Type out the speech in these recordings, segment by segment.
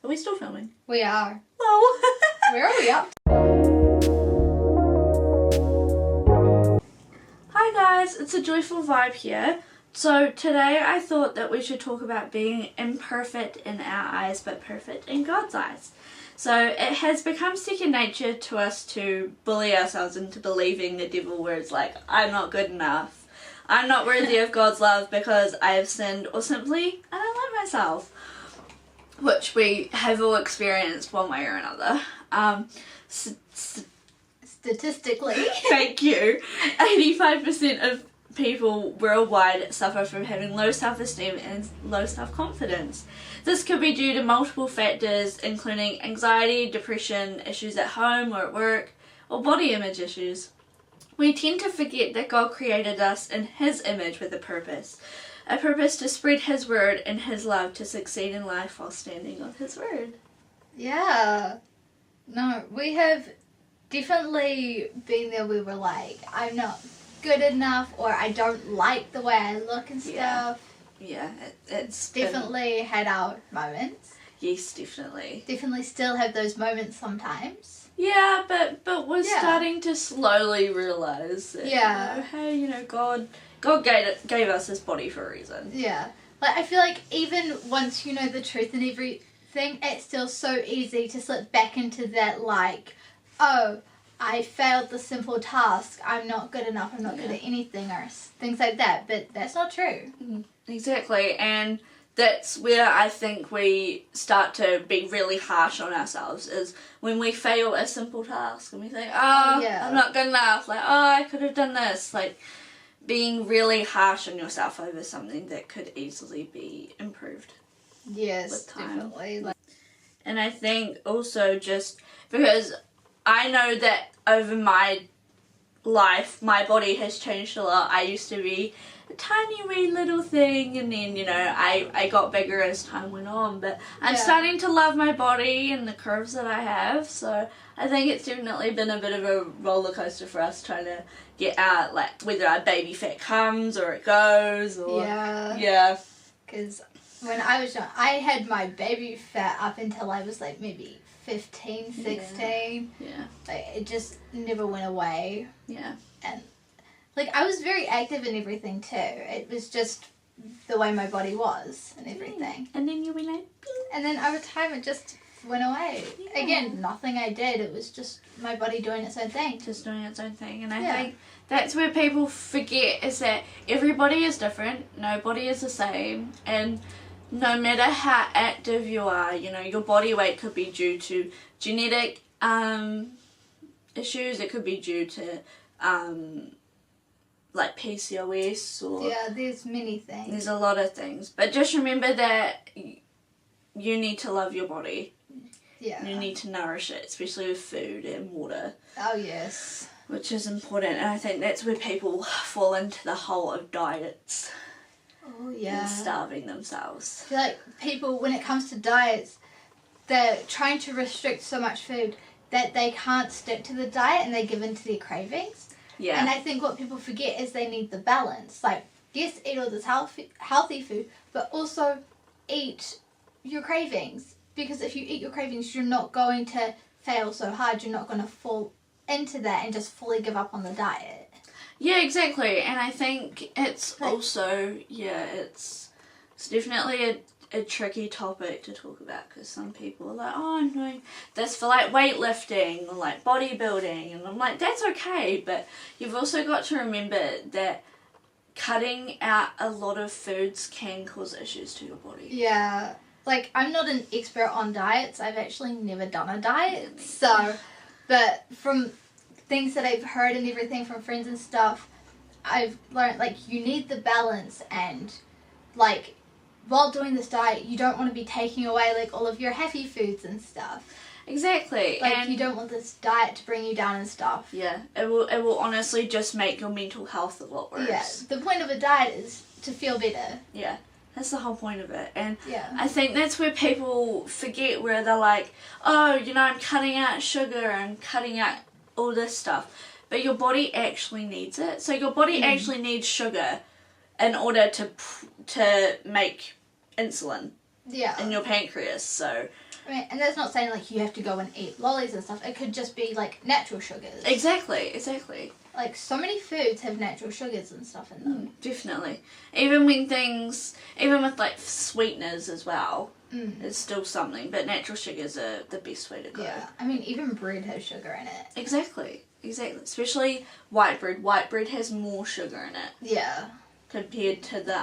Are we still filming? We are. Oh. Where are we up? Hi guys, it's a joyful vibe here. So today I thought that we should talk about being imperfect in our eyes but perfect in God's eyes. So it has become second nature to us to bully ourselves into believing the devil, where it's like, I'm not good enough. I'm not worthy of God's love because I have sinned, or simply I don't like myself. Which we have all experienced one way or another. Statistically. Thank you. 85% of people worldwide suffer from having low self-esteem and low self-confidence. This could be due to multiple factors, including anxiety, depression, issues at home or at work, or body image issues. We tend to forget that God created us in His image with a purpose to spread His word and His love to succeed in life while standing on His word. Yeah. No, we have definitely been there. We were like, I'm not good enough, or I don't like the way I look and stuff. Yeah, it's definitely had our moments. Yes, definitely. Definitely still have those moments sometimes. Yeah, but we're starting to slowly realise that, hey, God gave us this body for a reason. Yeah. Like, I feel like even once you know the truth and everything, it's still so easy to slip back into that, like, oh, I failed the simple task, I'm not good enough, I'm not good at anything, or things like that. But that's not true. Exactly, and that's where I think we start to be really harsh on ourselves, is when we fail a simple task and we think, I'm not good enough, like, I could have done this, like, being really harsh on yourself over something that could easily be improved. Yes, with time. definitely. And I think also just because I know that over my life, my body has changed a lot. I used to be a tiny wee little thing, and then, I got bigger as time went on, but I'm starting to love my body and the curves that I have, so I think it's definitely been a bit of a roller coaster for us trying to get out, like, whether our baby fat comes or it goes, or... Yeah. Because when I was young, I had my baby fat up until I was, like, maybe 15, 16. Yeah. Like, it just never went away. Yeah. And, like, I was very active and everything, too. It was just the way my body was and everything. And then you'll be like, bing. And then over time, it just went away. Yeah. Again, nothing I did. It was just my body doing its own thing. Just doing its own thing. And I think that's where people forget, is that everybody is different. Nobody is the same. And no matter how active you are, your body weight could be due to genetic issues. It could be due to like PCOS, or... Yeah, there's many things. There's a lot of things. But just remember that you need to love your body. Yeah. You need to nourish it, especially with food and water. Oh, yes. Which is important, and I think that's where people fall into the hole of diets. Oh, yeah. And starving themselves. I feel like people, when it comes to diets, they're trying to restrict so much food that they can't stick to the diet, and they give in to their cravings. Yeah. And I think what people forget is they need the balance. Like, yes, eat all this healthy food, but also eat your cravings. Because if you eat your cravings, you're not going to fail so hard. You're not going to fall into that and just fully give up on the diet. Yeah, exactly. And I think it's also, it's definitely a tricky topic to talk about, because some people are like, I'm doing this for, like, weightlifting or, like, bodybuilding, and I'm like, that's okay, but you've also got to remember that cutting out a lot of foods can cause issues to your body. Yeah. Like, I'm not an expert on diets. I've actually never done a diet. So, but from things that I've heard and everything from friends and stuff, I've learned, like, you need the balance, and, like, while doing this diet, you don't want to be taking away, like, all of your healthy foods and stuff. Exactly. Like, and you don't want this diet to bring you down and stuff. Yeah, it will honestly just make your mental health a lot worse. Yeah, the point of a diet is to feel better. Yeah. That's the whole point of it. And yeah. I think that's where people forget, where they're like, oh, I'm cutting out sugar, I'm cutting out all this stuff. But your body actually needs it. So your body actually needs sugar in order to make insulin in your pancreas. So I mean, and that's not saying like you have to go and eat lollies and stuff. It could just be like natural sugars. Exactly. Like so many foods have natural sugars and stuff in them. Definitely. Even with like sweeteners as well, it's still something. But natural sugars are the best way to go. Yeah, I mean even bread has sugar in it. Exactly. Especially white bread. White bread has more sugar in it. Yeah. Compared to the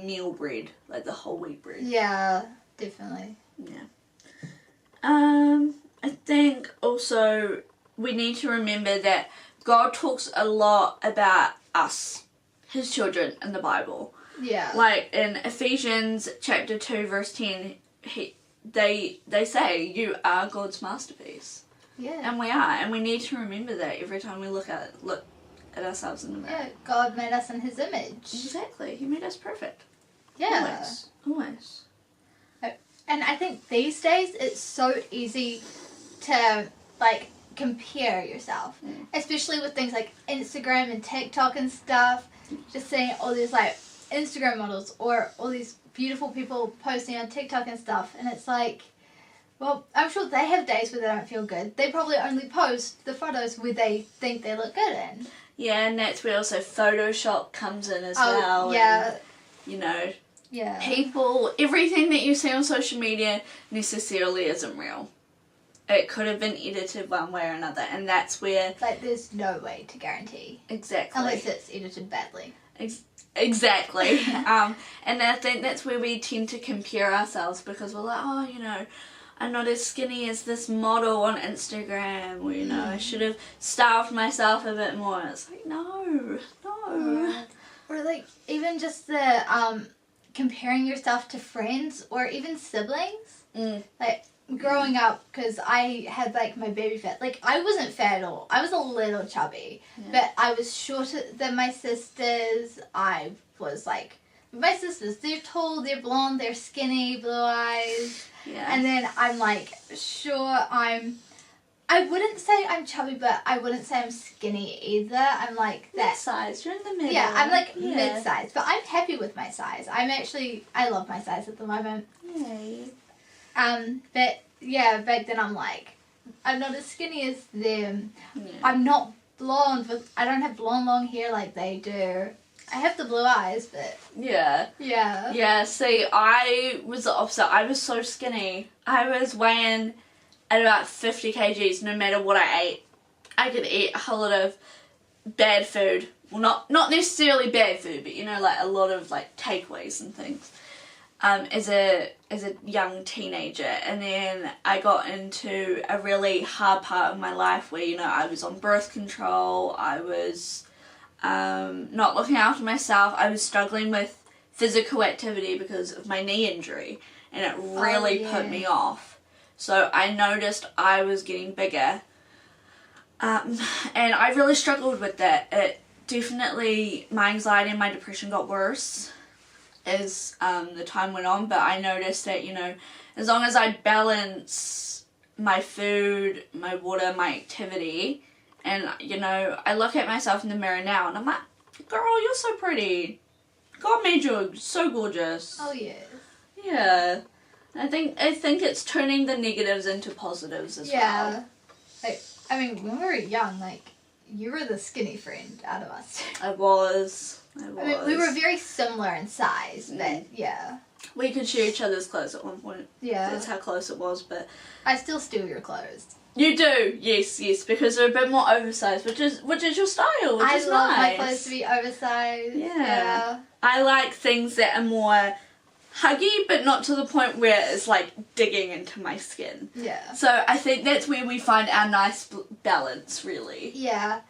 meal bread, like the whole wheat bread. Yeah, definitely. Yeah. I think also we need to remember that God talks a lot about us, His children, in the Bible. Yeah. Like in Ephesians chapter 2 verse 10, they say you are God's masterpiece. Yeah. And we are, and we need to remember that every time we look at ourselves in the mirror. Yeah, God made us in His image. Exactly. He made us perfect. Yeah. Always. And I think these days it's so easy to like compare yourself, especially with things like Instagram and TikTok and stuff. Just seeing all these like Instagram models or all these beautiful people posting on TikTok and stuff, and it's like, well, I'm sure they have days where they don't feel good. They probably only post the photos where they think they look good in. Yeah, and that's where also Photoshop comes in as well. Yeah. And, yeah. People, everything that you see on social media necessarily isn't real. It could have been edited one way or another, and that's where... Like, there's no way to guarantee. Exactly. Unless it's edited badly. Exactly. And I think that's where we tend to compare ourselves, because we're like, I'm not as skinny as this model on Instagram, or, I should have starved myself a bit more. And it's like, no. Or, like, even just the, comparing yourself to friends, or even siblings. Like, growing up, because I had, like, my baby fat. Like, I wasn't fat at all. I was a little chubby. Yeah. But I was shorter than my sisters. I was, like... My sisters, they're tall, they're blonde, they're skinny, blue eyes. Yeah. And then I'm, like, I wouldn't say I'm chubby, but I wouldn't say I'm skinny either. I'm, like, that... Mid-size. You're in the middle. Yeah, I'm, like, mid-size. But I'm happy with my size. I love my size at the moment. Yay. But yeah, back then I'm like, I'm not as skinny as them. Yeah. I'm not blonde, I don't have blonde long hair like they do. I have the blue eyes, but... Yeah. Yeah. Yeah, see, I was the opposite. I was so skinny. I was weighing at about 50 kgs no matter what I ate. I could eat a whole lot of bad food. Well, not necessarily bad food, but, like, a lot of, like, takeaways and things. As a young teenager, and then I got into a really hard part of my life where I was on birth control, I was not looking after myself, I was struggling with physical activity because of my knee injury, and it really put me off. So I noticed I was getting bigger, and I really struggled with that. It definitely, my anxiety and my depression got worse as the time went on, but I noticed that, as long as I balance my food, my water, my activity, and, I look at myself in the mirror now and I'm like, girl, you're so pretty. God made you so gorgeous. Oh, yes. Yeah. I think it's turning the negatives into positives as well. Yeah. Like, I mean, when we were young, like, you were the skinny friend out of us. I was. I mean, we were very similar in size, but yeah. We could share each other's clothes at one point. Yeah. That's how close it was, but... I still steal your clothes. You do, yes, because they're a bit more oversized, which is your style, which is nice. I love my clothes to be oversized. Yeah. I like things that are more huggy, but not to the point where it's like digging into my skin. Yeah. So I think that's where we find our nice balance, really. Yeah.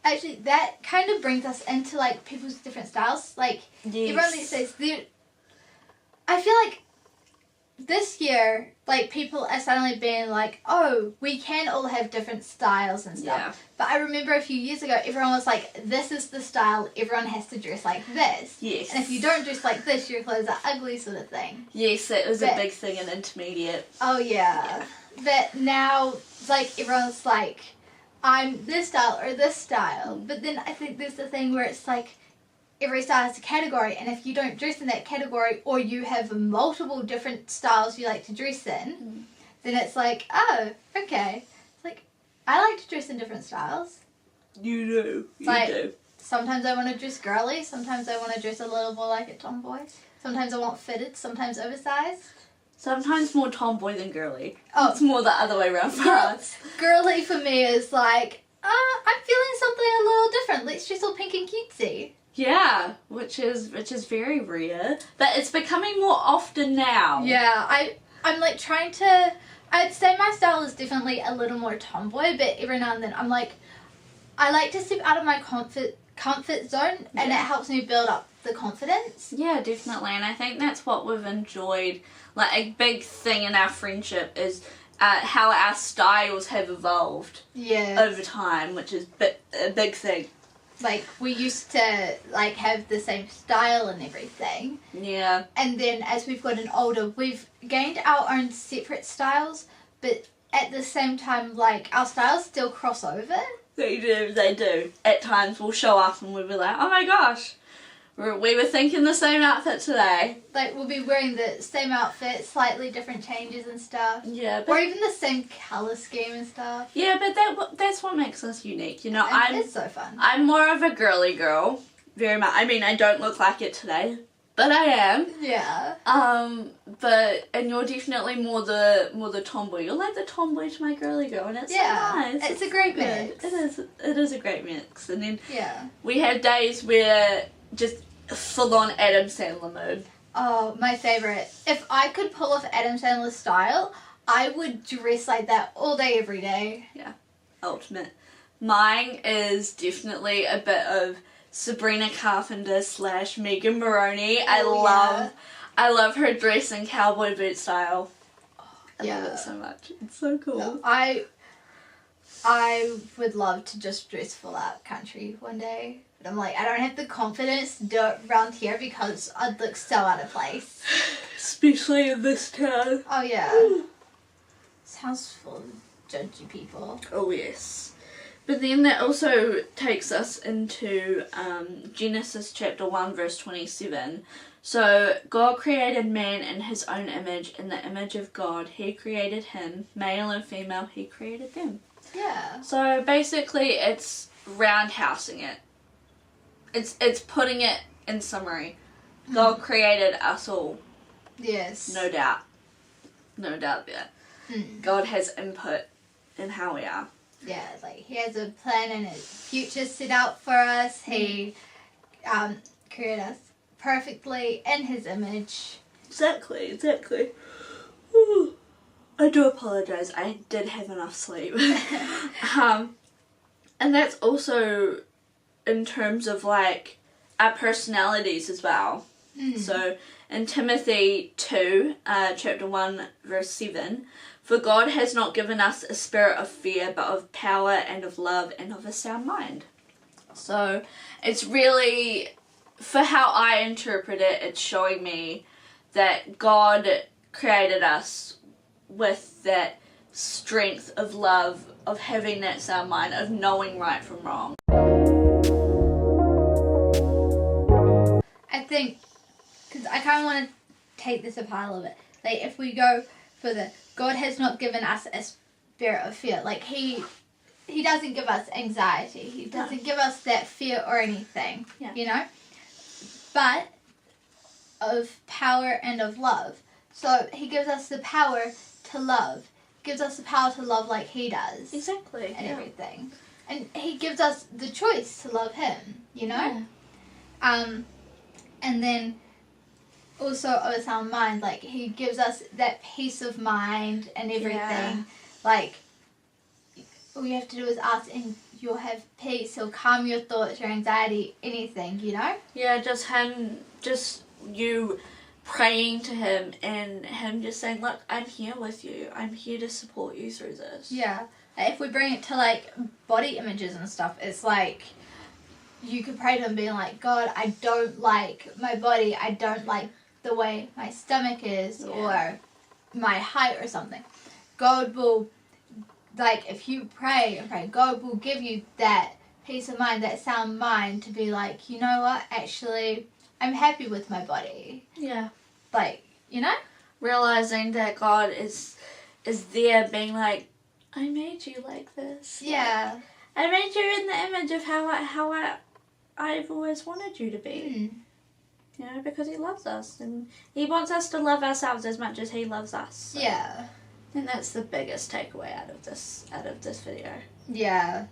Actually, that kind of brings us into, like, people's different styles. Like, everyone these days, I feel like this year, like, people are suddenly being like, oh, we can all have different styles and stuff. Yeah. But I remember a few years ago, everyone was like, this is the style, everyone has to dress like this. Yes. And if you don't dress like this, your clothes are ugly, sort of thing. Yes, it was a big thing in intermediate. Oh, yeah. But now, like, everyone's like, I'm this style or this style. But then I think there's the thing where it's like, every style has a category, and if you don't dress in that category, or you have multiple different styles you like to dress in, then it's like, oh, okay. It's like, I like to dress in different styles. You do. Like, you do. Sometimes I want to dress girly, sometimes I want to dress a little more like a tomboy. Sometimes I want fitted, sometimes oversized. Sometimes more tomboy than girly. Oh. It's more the other way around for us. Girly for me is like, I'm feeling something a little different. Let's dress all pink and cutesy. Yeah, which is very rare, but it's becoming more often now. Yeah, I'm like trying to. I'd say my style is definitely a little more tomboy, but every now and then I'm like, I like to step out of my comfort zone, and it helps me build up the confidence. Yeah, definitely, and I think that's what we've enjoyed. Like, a big thing in our friendship is how our styles have evolved over time, which is a big thing. Like, we used to, like, have the same style and everything. Yeah. And then as we've gotten older, we've gained our own separate styles, but at the same time, like, our styles still cross over. They do. At times we'll show up and we'll be like, oh my gosh, we were thinking the same outfit today. Like, we'll be wearing the same outfit, slightly different changes and stuff. Yeah. Or even the same colour scheme and stuff. Yeah, but that's what makes us unique, you know. It's so fun. I'm more of a girly girl, very much. I mean, I don't look like it today, but I am. Yeah. And you're definitely more the tomboy. You're like the tomboy to my girly girl, and it's so nice. It's a great mix. It is a great mix. And then we have days where just full on Adam Sandler mood. Oh, my favourite. If I could pull off Adam Sandler's style, I would dress like that all day, every day. Yeah, ultimate. Mine is definitely a bit of Sabrina Carpenter / Megan Maroney. I love her dress in cowboy boot style. I love it so much. It's so cool. No, I would love to just dress full out country one day. But I'm like, I don't have the confidence to do it around here because I'd look so out of place. Especially in this town. Oh yeah. This house full of judgy people. Oh yes. But then that also takes us into Genesis chapter 1 verse 27. So God created man in his own image. In the image of God, he created him. Male and female, he created them. Yeah. So basically it's roundhousing it. It's putting it in summary. God created us all. Yes. No doubt. No doubt there. God has input in how we are. Yeah, like he has a plan and a future set out for us. He created us perfectly in his image. Exactly. Ooh. I do apologise. I did have enough sleep. And that's also in terms of like our personalities as well. So in Timothy 2, chapter 1, verse 7, for God has not given us a spirit of fear, but of power and of love and of a sound mind. So it's really, for how I interpret it, it's showing me that God created us with that strength of love, of having that sound mind, of knowing right from wrong. I think, because I kind of want to take this apart a little bit. Like, if we go for the God has not given us a spirit of fear. Like, he doesn't give us anxiety. He doesn't give us that fear or anything, you know? But of power and of love. So he gives us the power to love. Gives us the power to love like he does. Exactly. And everything. And he gives us the choice to love him, you know? Yeah. And then also of a sound mind, like he gives us that peace of mind and everything. Yeah. Like all you have to do is ask and you'll have peace. He'll calm your thoughts, your anxiety, anything, you know? Yeah, just you praying to him and him just saying, look, I'm here with you. I'm here to support you through this. Yeah. If we bring it to like body images and stuff, it's like you could pray to him being like, God, I don't like my body. I don't like the way my stomach is or my height or something. God will, like, if you pray and pray, God will give you that peace of mind, that sound mind to be like, you know what, actually, I'm happy with my body. Yeah. Like, you know? Realizing that God is there being like, I made you like this. Yeah. I made you in the image of how I've always wanted you to be. You know, because he loves us and he wants us to love ourselves as much as he loves us. So. Yeah. And that's the biggest takeaway out of this video. Yeah.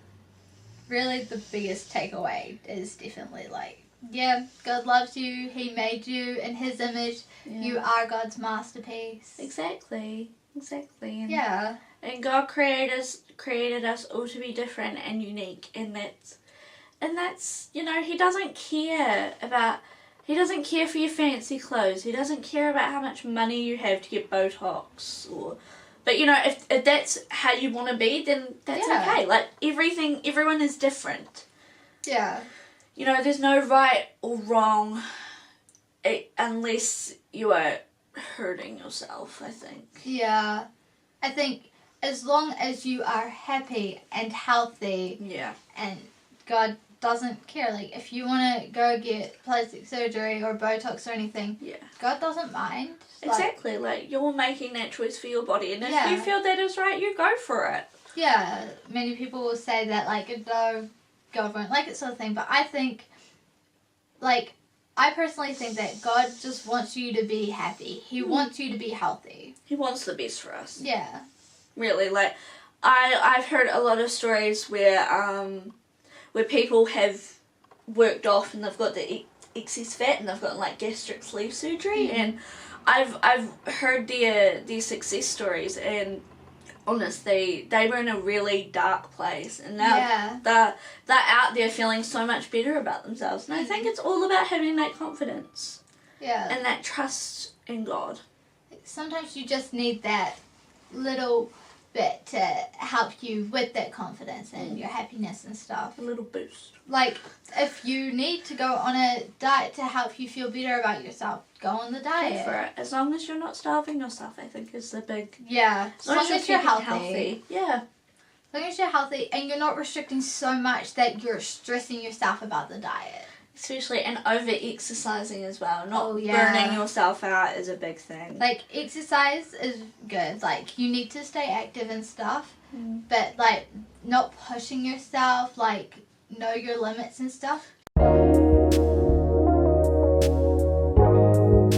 Really the biggest takeaway is definitely like, yeah, God loves you, he made you in his image, you are God's masterpiece. Exactly. And, yeah. And God created us all to be different and unique, and that's you know, he doesn't care for your fancy clothes. He doesn't care about how much money you have to get Botox but you know, if that's how you want to be, then that's okay. Like everyone is different. Yeah. You know, there's no right or wrong unless you are hurting yourself, I think. Yeah. I think as long as you are happy and healthy, and God doesn't care. Like, if you want to go get plastic surgery or Botox or anything, God doesn't mind. Exactly. Like, you're making that choice for your body, and if you feel that is right, you go for it. Yeah. Many people will say that, like, no, God won't like it sort of thing, but I think, like, I personally think that God just wants you to be happy. He wants you to be healthy. He wants the best for us. Yeah. Really, like, I've heard a lot of stories where people have worked off and they've got the excess fat and they've got like gastric sleeve surgery, and I've heard their success stories, and honestly, they were in a really dark place, and now they're out there feeling so much better about themselves. And I think it's all about having that confidence, and that trust in God. Sometimes you just need that little bit to help you with that confidence and your happiness and stuff. A little boost. Like, if you need to go on a diet to help you feel better about yourself, go on the diet. Go for it. As long as you're not starving yourself, I think is the big... Yeah. As long as you're healthy. Yeah. As long as you're healthy and you're not restricting so much that you're stressing yourself about the diet. Especially, and over-exercising as well. Not burning yourself out is a big thing. Like, exercise is good. Like, you need to stay active and stuff. But, like, not pushing yourself. Like, know your limits and stuff.